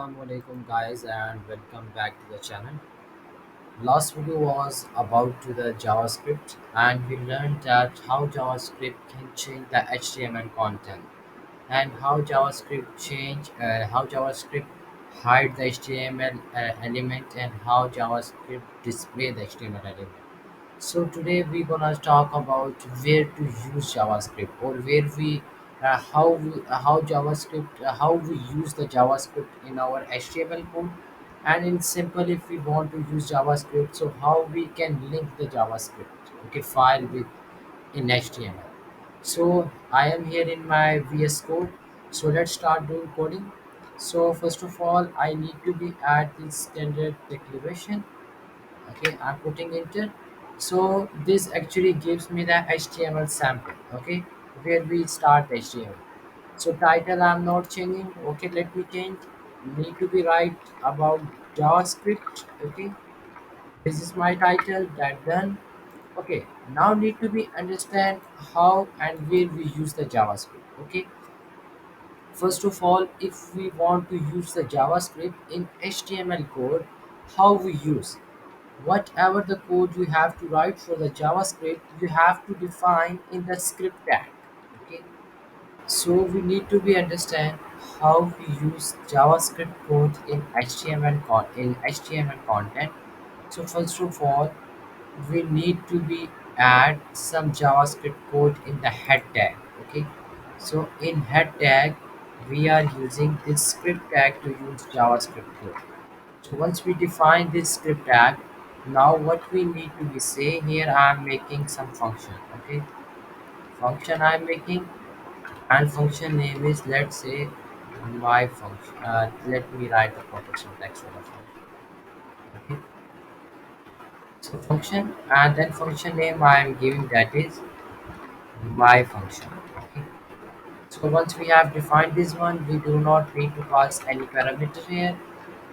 Assalamualaikum guys and welcome back to the channel. Last video was about to the JavaScript and we learned that how JavaScript can change the HTML content and how JavaScript hide the HTML element and how JavaScript display the HTML element. So today we're gonna talk about where to use JavaScript or where how JavaScript how we use the JavaScript in our HTML code, and in simple if we want to use JavaScript, so how we can link the JavaScript file with in HTML. So I am here in my VS Code. So let's start doing coding. So first of all, I need to be at the standard declaration. Okay, I'm putting enter. So this actually gives me the HTML sample, okay, where we start HTML. So title I'm not changing. Okay, let me change. Need to be right about JavaScript. Okay, this is my title. That done. Okay, now need to be understand how and where we use the JavaScript. Okay, first of all, if we want to use the JavaScript in HTML code, how we use whatever the code you have to write for the JavaScript, you have to define in the script tag. Okay, so we need to be understand how we use JavaScript code in HTML content. So first of all, we need to be add some JavaScript code in the head tag. Okay, so in head tag, we are using this script tag to use JavaScript code. So once we define this script tag, now what we need to be say here, I'm making some function. Okay, function I'm making, and function name is, let's say, my function. Let me write the proper syntax for the function. Okay, so function, and then function name I'm giving, that is my function. Okay, so once we have defined this one, we do not need to pass any parameter here,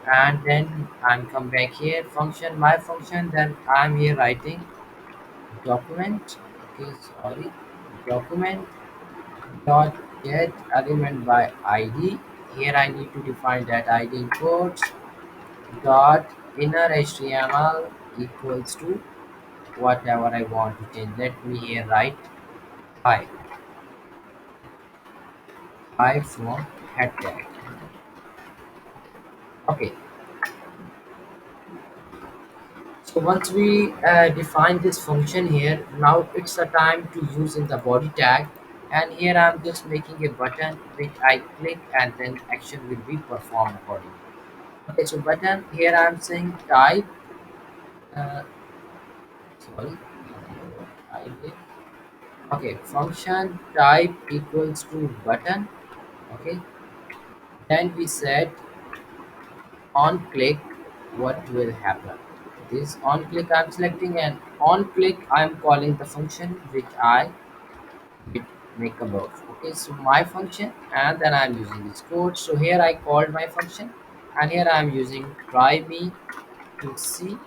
and then I'm come back here function my function, then I'm here writing document. Okay, sorry, document dot get element by id. Here I need to define that id in quotes, dot inner html equals to whatever I want to change. Let me here write hi, hi from head tag. Okay, so once we define this function here, now it's the time to use in the body tag. And here I'm just making a button which I click and then action will be performed accordingly. Okay, so button here I'm saying type, uh, sorry, I did. Okay, function type equals to button. Okay, then we said on click what will happen. This on click I'm selecting, and on click I'm calling the function which I it make above. Okay, so my function, and then I'm using this code. So here I called my function, and here I'm using try me to see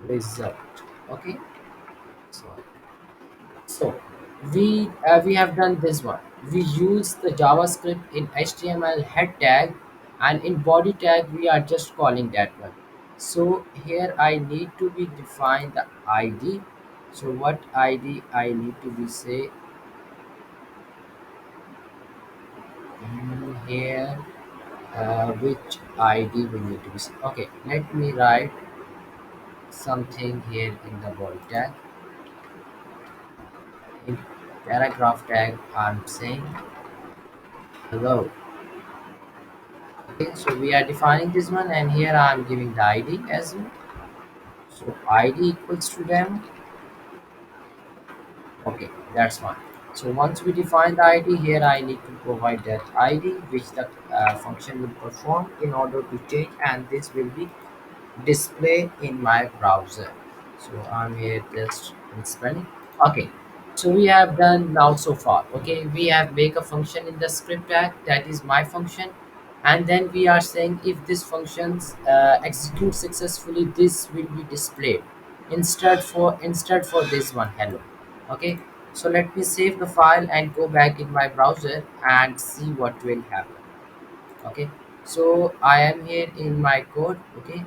result. Okay, so we have done this one. We use the JavaScript in HTML head tag, and in body tag we are just calling that one. So here I need to be define the ID. So what ID I need to be say, here, which ID we need to be set. Okay, let me write something here in the body tag. In paragraph tag I'm saying hello. Okay, so we are defining this one, and here I'm giving the ID as well. So ID equals to them. Okay, that's fine. So once we define the ID, here I need to provide that ID which the function will perform in order to change, and this will be display in my browser. So I'm here just spelling. Okay, so we have done now so far. Okay, we have make a function in the script tag, that is my function, and then we are saying if this functions execute successfully, this will be displayed instead for this one hello. Okay, so let me save the file and go back in my browser and see what will happen. Okay, So I am here in my code, okay,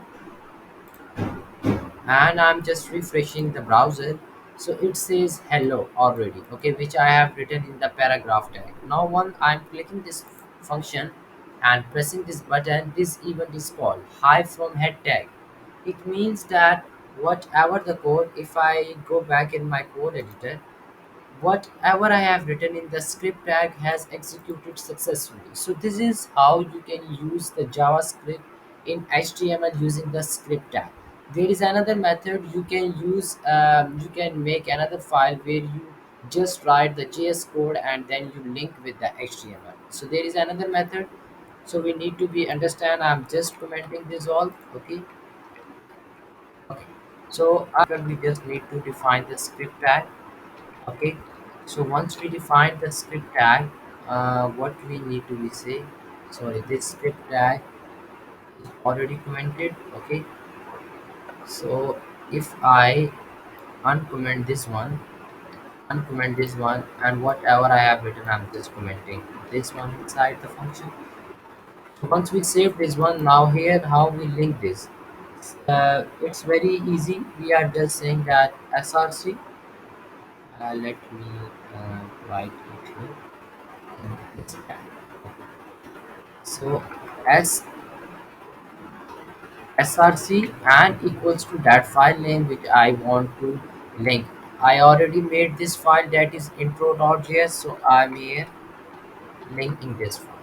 and I'm just refreshing the browser. So it says hello already, okay, which I have written in the paragraph tag. Now when I'm clicking this function and pressing this button, this event is called hi from head tag. It means that whatever the code, if I go back in my code editor, whatever I have written in the script tag has executed successfully. So this is how you can use the JavaScript in HTML using the script tag. There is another method you can use. You can make another file where you just write the JS code and then you link with the HTML. So there is another method. So we need to be understand. I'm just commenting this all. Okay. Okay. So after we just need to define the script tag. Okay, so once we define the script tag, what we need to be say, sorry, this script tag is already commented. Okay, so if I uncomment this one, and whatever I have written, I'm just commenting this one inside the function. So once we save this one, now here how we link this, it's very easy. We are just saying that src, let me write it here in this tag. So s src and equals to that file name which I want to link. I already made this file, that is intro.js, so I'm here linking this file.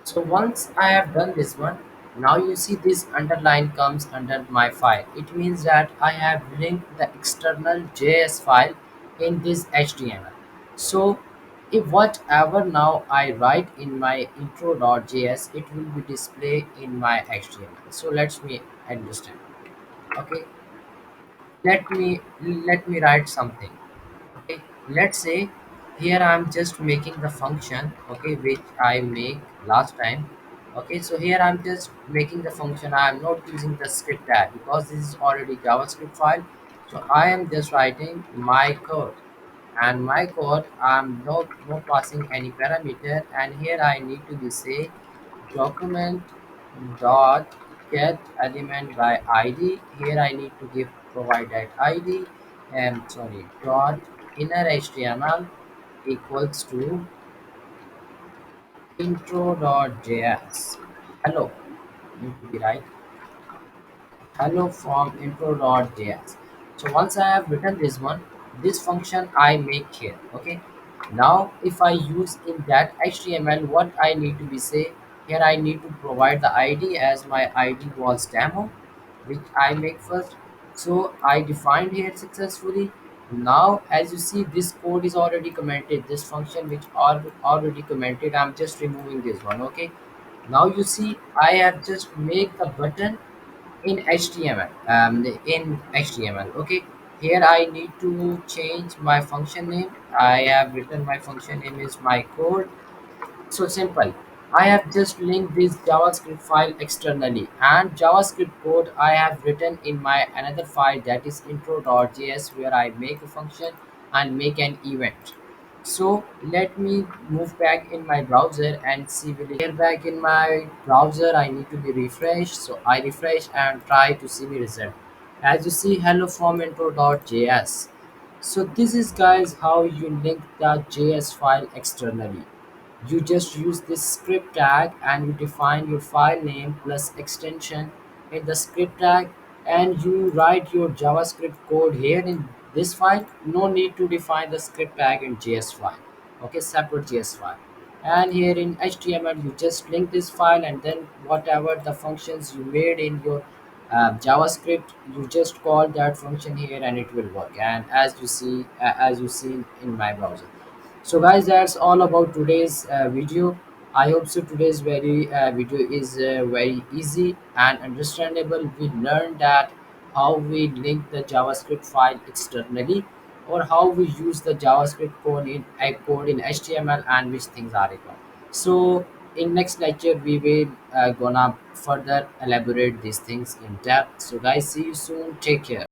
So once I have done this one, now you see this underline comes under my file. It means that I have linked the external JS file in this HTML. So if whatever now I write in my intro.js, it will be displayed in my HTML. So let me understand. Okay, let me write something. Okay, let's say here I'm just making the function, okay, which I make last time. Okay, so here I'm just making the function. I am not using the script tag because this is already JavaScript file. So I am just writing my code, and my code I'm not passing any parameter, and here I need to be say document dot get element by id. Here I need to give provide that id, and sorry, dot inner html equals to intro.js hello, need to be right, hello from intro.js. So once I have written this one, this function I make here. Okay, now if I use in that html, what I need to be say, here I need to provide the id as my id was demo, which I make first. So I defined here successfully. Now as you see, this code is already commented, this function which are already commented, I'm just removing this one. Okay, now you see I have just make the button in HTML. In HTML. Okay. Here I need to change my function name. I have written my function name is my code. So simple. I have just linked this JavaScript file externally, and JavaScript code I have written in my another file, that is intro.js, where I make a function and make an event. So let me move back in my browser and see, will it here back in my browser. I need to be refreshed. So I refresh and try to see the result. As you see, hello from intro.js. So this is guys how you link the JS file externally. You just use this script tag and you define your file name plus extension in the script tag, and you write your JavaScript code here in this file. No need to define the script tag in JS file. Okay, separate JS file. And here in HTML, you just link this file, and then whatever the functions you made in your JavaScript, you just call that function here and it will work. And as you see in my browser. So guys, that's all about today's video. I hope so today's very video is very easy and understandable. We learned that how we link the JavaScript file externally, or how we use the JavaScript code in HTML, and which things are required. So in next lecture we will gonna further elaborate these things in depth. So guys, see you soon, take care.